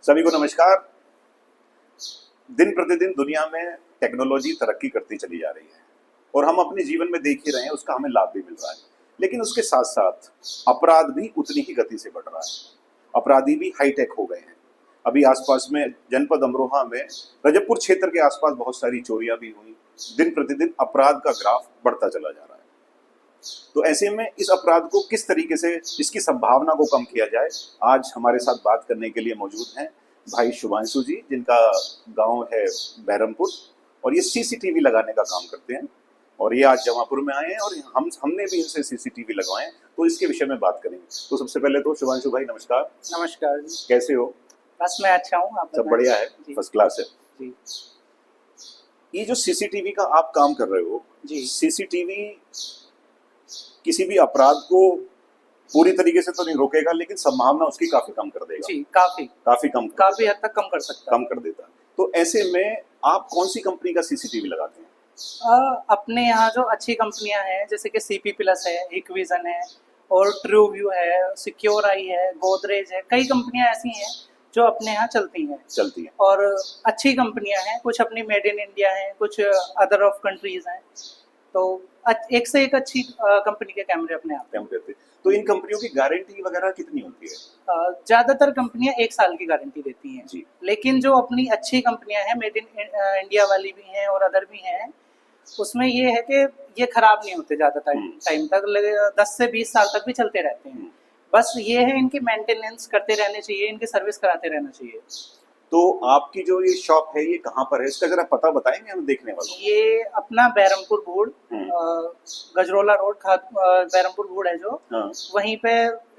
सभी को नमस्कार। दिन प्रतिदिन दुनिया में टेक्नोलॉजी तरक्की करती चली जा रही है और हम अपने जीवन में देख ही रहे हैं, उसका हमें लाभ भी मिल रहा है। लेकिन उसके साथ साथ अपराध भी उतनी ही गति से बढ़ रहा है। अपराधी भी हाईटेक हो गए हैं। अभी आसपास में जनपद अमरोहा में रजबपुर क्षेत्र के आसपास बहुत सारी चोरियां भी हुई। दिन प्रतिदिन अपराध का ग्राफ बढ़ता चला जा रहा है। तो ऐसे में इस अपराध को किस तरीके से, इसकी संभावना को कम किया जाए, आज हमारे साथ बात करने के लिए मौजूद हैं भाई शुभांशु जी, जिनका गांव है बहरमपुर और ये सीसीटीवी लगाने का काम करते हैं। और ये आज जमापुर में आए हैं और हमने भी इनसे सीसीटीवी लगवाए, तो इसके विषय में बात करेंगे। तो सबसे पहले तो शुभांशु भाई नमस्कार। नमस्कार जी। कैसे हो? बस मैं अच्छा हूँ, आप सब बढ़िया है, फर्स्ट क्लास है जी। ये जो सीसीटीवी का आप काम कर रहे हो जी, सीसीटीवी किसी भी अपराध को पूरी तरीके से तो नहीं रोकेगा, लेकिन संभावना उसकी काफी कम कर देगा। जी, काफी हद तक कम कर सकता है। कम कर देता है। तो ऐसे में आप कौन सी कंपनी का सीसीटीवी लगाते हैं? अपने यहाँ जो अच्छी कंपनियां हैं जैसे कि सीपी प्लस है, हिकविजन है और ट्रू व्यू है, सिक्योर आई है, गोदरेज है, कई कंपनियां ऐसी हैं जो अपने यहाँ चलती हैं और अच्छी कंपनियां हैं। कुछ अपनी मेड इन इंडिया हैं, कुछ अदर ऑफ कंट्रीज हैं। तो एक से एक अच्छी कंपनी के कैमरे अपने आप कैमरे थे। तो इन कंपनियों की गारंटी वगैरह कितनी होती है? ज्यादातर कंपनियां 1 साल की गारंटी देती हैं जी। लेकिन जो अपनी अच्छी कंपनियां हैं, मेड इन इंडिया वाली भी हैं और अदर भी हैं, उसमें ये है कि ये खराब नहीं होते ज्यादा टाइम तक, 10 से 20 साल तक भी चलते रहते हैं। बस ये है, इनकी मेंटेनेंस करते रहने चाहिए, इनकी सर्विस कराते रहना चाहिए। तो आपकी जो ये शॉप है ये कहाँ पर है, इसका जरा पता बताएंगे हम देखने वालों को? ये अपना Baharampur board, Gajraula road, Baharampur board है जो, हाँ। वहीं पे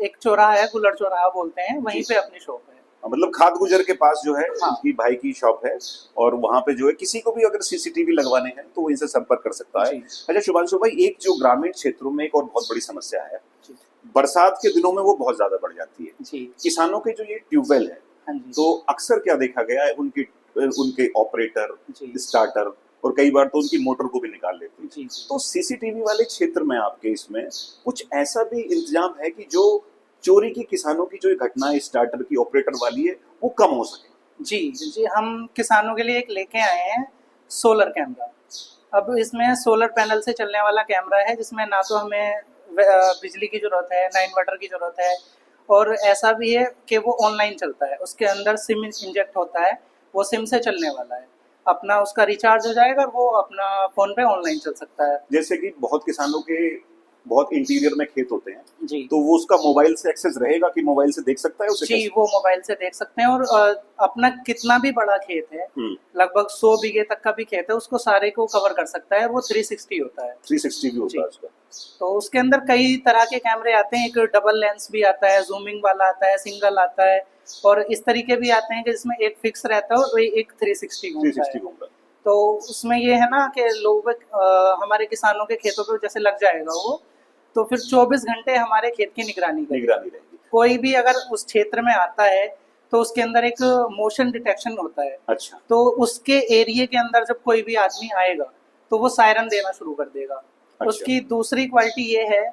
एक चौराहा है, गुलड़ चौराहा बोलते हैं, वहीं पे अपनी शॉप है। मतलब खाद गुजर के पास जो है हाँ। इनकी भाई की शॉप है और वहाँ पे जो है किसी को भी अगर सीसीटीवी लगवाने हैं तो वो इनसे संपर्क कर सकता है। अच्छा शुभांशु भाई, एक जो ग्रामीण क्षेत्रों में एक और बहुत बड़ी समस्या है, बरसात के दिनों में वो बहुत ज्यादा बढ़ जाती है जी। किसानों के जो ये ट्यूबवेल है, तो अक्सर क्या देखा गया है, उनके ऑपरेटर, स्टार्टर और कई बार तो उनकी मोटर को भी निकाल लेते हैं। तो सीसीटीवी वाले क्षेत्र में आपके इसमें कुछ ऐसा भी इंतजाम है कि जो चोरी की, किसानों की जो घटना स्टार्टर की, ऑपरेटर वाली है, वो कम हो सके? जी, हम किसानों के लिए एक लेके आए हैं सोलर कैमरा। अब इसमें सोलर पैनल से चलने वाला कैमरा है, जिसमें ना तो हमें बिजली की जरूरत है, ना इन्वर्टर की जरूरत है, और ऐसा भी है कि वो ऑनलाइन चलता है। उसके अंदर सिम इंजेक्ट होता है, वो सिम से चलने वाला है। अपना उसका रिचार्ज हो जाएगा और वो अपना फोन पे ऑनलाइन चल सकता है। जैसे कि बहुत किसानों के बहुत इंटीरियर में खेत होते हैं जी, तो वो उसका मोबाइल से एक्सेस रहेगा कि मोबाइल से देख सकता है उसे? जी, वो मोबाइल से देख सकते हैं। और अपना कितना भी बड़ा खेत है, लगभग 100 बीघे तक का भी खेत है, उसको सारे को कवर कर सकता है। वो 360 होता है। 360 भी होता है उसका। तो उसके अंदर कई तरह के कैमरे आते हैं। एक डबल लेंस भी आता है, जूमिंग वाला आता है, सिंगल आता है, और इस तरीके भी आते हैं कि जिसमें एक फिक्स रहता है और एक 360 घूमता है। तो उसमें ये है ना कि लोग हमारे किसानों के खेतों पे जैसे लग जाएगा वो, तो फिर 24 घंटे हमारे खेत की निगरानी रहेगी। कोई भी अगर उस क्षेत्र में आता है तो उसके अंदर एक मोशन डिटेक्शन होता है। अच्छा। तो उसके एरिया के अंदर जब कोई भी आदमी आएगा तो वो सायरन देना शुरू कर देगा। अच्छा। उसकी दूसरी क्वालिटी ये है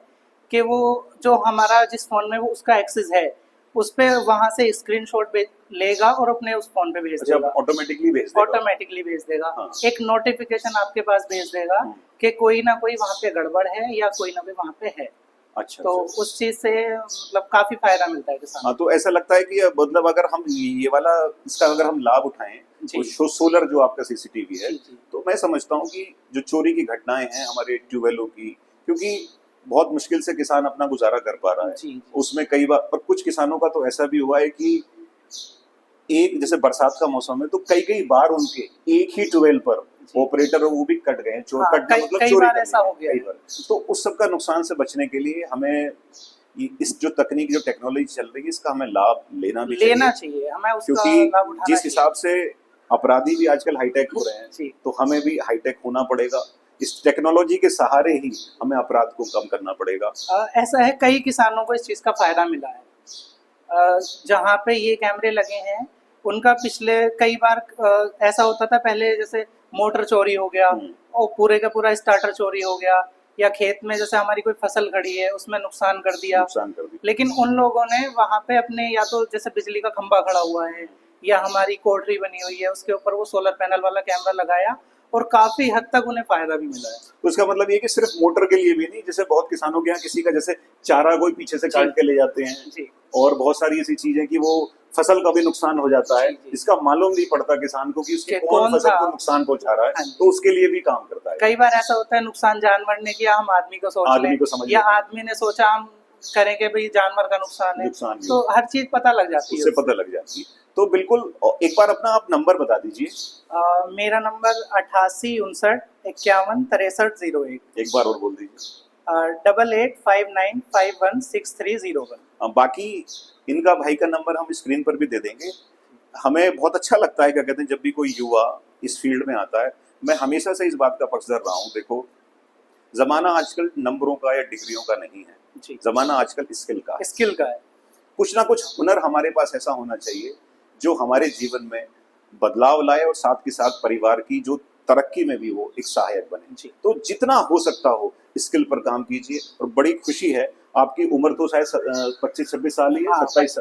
कि वो जो हमारा जिस फोन में वो उसका एक्सेस है, उस पे वहां से स्क्रीनशॉट लेगा और अपने उस फोन पे भेज देगा। ऑटोमेटिकली भेज देगा। हाँ। एक नोटिफिकेशन आपके पास भेज देगा कि कोई ना कोई वहाँ पे गड़बड़ है या कोई ना कोई वहाँ पे है। अच्छा। तो उस चीज से मतलब काफी फायदा मिलता है किसान। हाँ, तो ऐसा लगता है कि मतलब अगर हम ये वाला इसका अगर हम लाभ उठाएं, तो सोलर जो आपका सीसीटीवी है, तो मैं समझता हूँ कि जो चोरी की घटनाएं हैं हमारे ट्यूबवेलों की, क्योंकि बहुत मुश्किल से किसान अपना गुजारा कर पा रहा है, उसमें कई बार, और कुछ किसानों का तो ऐसा भी हुआ है कि एक जैसे बरसात का मौसम है तो कई बार उनके एक ही ट्यूबवेल पर ऑपरेटर वो भी कट गए, चोर कट गए, मतलब चोरी ऐसा हो गया। कई बार। तो उस सब का नुकसान से बचने के लिए हमें इस जो तकनीक, जो टेक्नोलॉजी चल रही है, इसका हमें लाभ लेना चाहिए। हमें उसका क्योंकि लाभ उठाना जिस हिसाब से अपराधी भी आजकल हाईटेक हो रहे हैं, तो हमें भी हाईटेक होना पड़ेगा। इस टेक्नोलॉजी के सहारे ही हमें अपराध को कम करना पड़ेगा। ऐसा है, कई किसानों को इस चीज का फायदा मिला है। जहाँ पे ये कैमरे लगे हैं उनका पिछले कई बार ऐसा होता था पहले, जैसे मोटर चोरी हो गया और पूरे का पूरा स्टार्टर चोरी हो गया, या खेत में जैसे हमारी कोई फसल खड़ी है उसमें नुकसान कर दिया। लेकिन उन लोगों ने वहाँ पे अपने, या तो जैसे बिजली का खंभा खड़ा हुआ है या हमारी कोठरी बनी हुई है उसके ऊपर वो सोलर पैनल वाला कैमरा लगाया और काफी हद तक उन्हें फायदा भी मिला है। तो इसका मतलब ये कि सिर्फ मोटर के लिए भी नहीं, जैसे बहुत किसानों के यहाँ किसी का जैसे चारा कोई पीछे से काट के ले जाते हैं जी। और बहुत सारी ऐसी चीजें कि वो फसल का भी नुकसान हो जाता है, जी। इसका मालूम नहीं पड़ता किसान को कि उसकी कि कौन कौन फसल सा को नुकसान पहुंचा रहा है, हाँ। तो उसके लिए भी काम करता है। कई बार ऐसा होता है नुकसान जानवर ने किया हम आदमी को सोच आदमी लें, को समझ या लेते हैं। आदमी ने सोचा हम करेंगे भाई जानवर का नुकसान है, नुकसान भी तो हर चीज पता लग जाती है उससे पता लग जाती है। तो बिल्कुल एक बार अपना आप नंबर बता दीजिए। मेरा नंबर 8859516301। एक बार और बोल दीजिए। 8859516301। बाकी इनका भाई का नंबर हम स्क्रीन पर भी दे देंगे। हमें बहुत अच्छा लगता है, क्या कहते हैं, जब भी कोई युवा इस फील्ड में आता है, मैं हमेशा से इस बात का पक्षधर रहा हूँ। देखो, जमाना आजकल नंबरों का या डिग्रियों का नहीं है जी। जमाना आजकल स्किल का है। स्किल का है। कुछ ना कुछ हुनर हमारे पास ऐसा होना चाहिए जो हमारे जीवन में बदलाव लाए और साथ के साथ परिवार की जो तरक्की में भी वो एक सहायक बने। जी। तो जितना हो सकता हो स्किल पर काम कीजिए। और बड़ी खुशी है, आपकी उम्र तो शायद 25-26 साल ही है। 27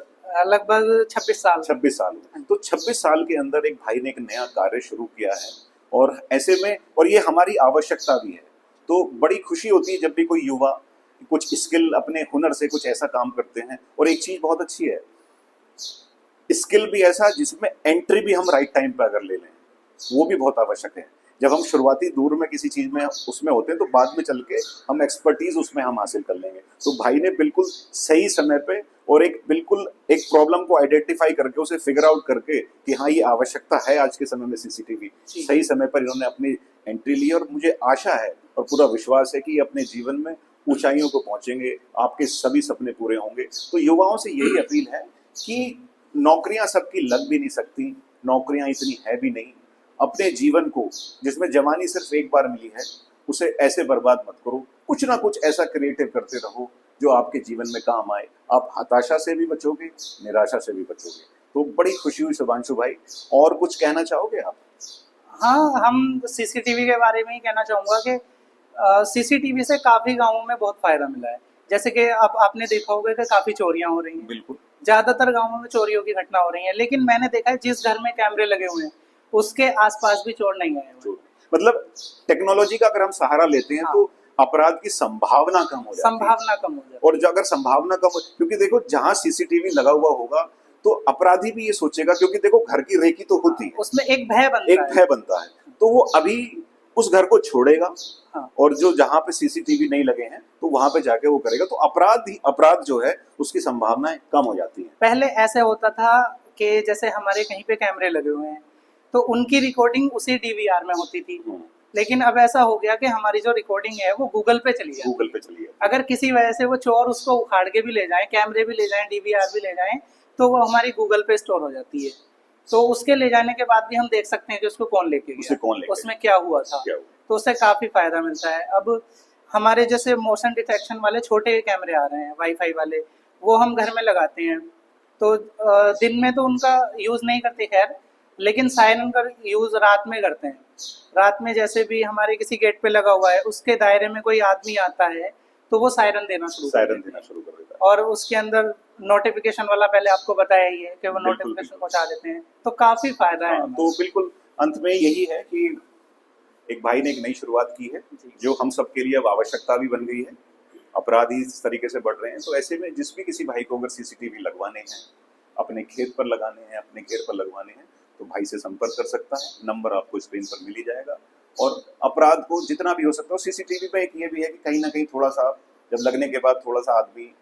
लगभग 26 साल। 26 साल। तो 26 साल के अंदर एक भाई ने एक नया कार्य शुरू किया है और ऐसे में, और ये हमारी आवश्यकता भी है। तो बड़ी खुशी होती है जब भी कोई युवा कुछ स्किल अपने हुनर से कुछ ऐसा काम करते हैं। और एक चीज बहुत अच्छी है, स्किल भी ऐसा जिसमें एंट्री भी हम राइट टाइम पे अगर ले लें, वो भी बहुत आवश्यक है। जब हम शुरुआती दूर में किसी चीज में उसमें होते हैं तो बाद में चल के हम एक्सपर्टीज उसमें हम हासिल कर लेंगे। तो भाई ने बिल्कुल सही समय पे और एक बिल्कुल एक प्रॉब्लम को आइडेंटिफाई करके उसे फिगर आउट करके कि हाँ ये आवश्यकता है आज के समय में सीसीटीवी, सही समय पर इन्होंने अपनी एंट्री ली। और मुझे आशा है और पूरा विश्वास है कि अपने जीवन में ऊंचाइयों को पहुंचेंगे, आपके सभी सपने पूरे होंगे। तो युवाओं से यही अपील है कि नौकरियां सबकी लग भी नहीं सकती, नौकरियां इतनी है भी नहीं। अपने जीवन को, जिसमें जवानी सिर्फ एक बार मिली है, उसे ऐसे बर्बाद मत करो। कुछ ना कुछ ऐसा क्रिएटिव करते रहो जो आपके जीवन में काम आए। आप हताशा से भी बचोगे, निराशा से भी बचोगे। तो बड़ी खुशी हुई शुभांशु भाई, और कुछ कहना चाहोगे आप? हाँ, हम सीसीटीवी के बारे में ही कहना चाहूँगा कि सीसीटीवी से काफ़ी गाँवों में बहुत फ़ायदा मिला है। जैसे कि अब आपने देखा होगा कि काफ़ी चोरियाँ हो रही हैं। बिल्कुल। ज़्यादातर गाँवों में चोरियों की घटना हो रही है, लेकिन मैंने देखा है जिस घर में कैमरे लगे हुए हैं उसके आसपास भी चोर नहीं आए हुए। मतलब टेक्नोलॉजी का अगर हम सहारा लेते हैं तो अपराध की संभावना कम हो जाती है। संभावना कम हो जाती है। और जो अगर संभावना कम हो, क्योंकि देखो जहाँ सीसीटीवी लगा हुआ होगा तो अपराधी भी ये सोचेगा, क्योंकि देखो घर की रेकी तो होती है, उसमें एक भय बनता है। तो वो अभी उस घर को छोड़ेगा। हाँ। और जो जहाँ पे सीसीटीवी नहीं लगे हैं तो वहां पे जाके वो करेगा। तो अपराध जो है उसकी संभावनाएं कम हो जाती है। पहले ऐसे होता था कि जैसे हमारे कहीं पे कैमरे लगे हुए हैं तो उनकी रिकॉर्डिंग उसी डीवीआर में होती थी, लेकिन अब ऐसा हो गया कि हमारी जो रिकॉर्डिंग है वो गूगल पे चली है। अगर किसी वजह से वो चोर उसको उखाड़ के भी ले जाएं, कैमरे भी ले जाएं, डीवीआर भी ले जाएं, तो वो हमारी गूगल पे स्टोर हो जाती है। तो उसके ले जाने के बाद भी हम देख सकते हैं कि उसको कौन लेके गया, उसमें क्या हुआ था। तो उससे काफी फायदा मिलता है। अब हमारे जैसे मोशन डिटेक्शन वाले छोटे कैमरे आ रहे हैं वाईफाई वाले, वो हम घर में लगाते हैं तो दिन में तो उनका यूज नहीं करते खैर, लेकिन सायरन का यूज रात में करते हैं। रात में जैसे भी हमारे किसी गेट पे लगा हुआ है उसके दायरे में कोई आदमी आता है तो वो सायरन देना शुरू कर देता है। और उसके अंदर नोटिफिकेशन वाला, पहले आपको बताया ही है कि वो नोटिफिकेशन पहुंचा देते हैं। तो काफी फायदा है। तो बिल्कुल अंत में यही है कि एक भाई ने एक नई शुरुआत की है जो हम सबके लिए अब आवश्यकता भी बन गई है। अपराधी इस तरीके से बढ़ रहे हैं, तो ऐसे में जिस भी किसी भाई को अगर सीसीटीवी लगवाने हैं, अपने खेत पर लगाने हैं, अपने घेर पर लगवाने हैं, तो भाई से संपर्क कर सकता है। नंबर आपको स्क्रीन पर मिल ही जाएगा। और अपराध को जितना भी हो सकता है, सीसीटीवी पे एक ये भी है कि कहीं ना कहीं थोड़ा सा जब लगने के बाद थोड़ा सा आदमी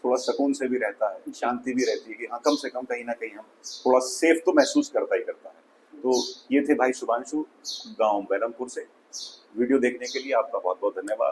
थोड़ा सुकून से भी रहता है, शांति भी रहती है कि हाँ कम से कम कहीं ना कहीं हम थोड़ा सेफ तो महसूस करता ही करता है। तो ये थे भाई शुभांशु गांव बैरमपुर से। वीडियो देखने के लिए आपका बहुत बहुत धन्यवाद।